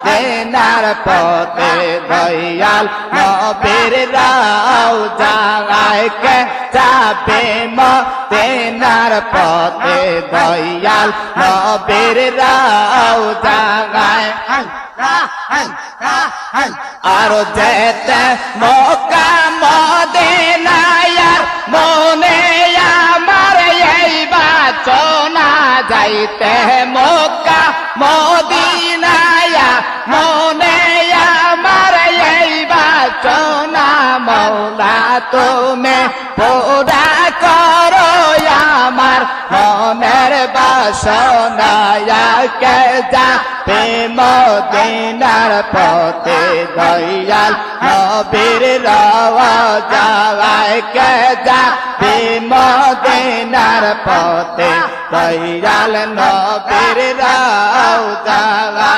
মদিনার পথে দয়াল নবীর রওজায় কে যাবে মদিনার পথে দয়াল নবীর রওজায় আর যেতে মক্কা মদিনায় মনে আমার এই বাচনা যাইতে মক্কা মদিনায় মনে আমার এই বাচনা মৌলা তুমি পুরা করো আমার মনের বাসনা কে যাবে মদিনার পথে দয়াল নবীর রওজায় কে যাবে মদিনার পথে দয়াল নবীর রওজায়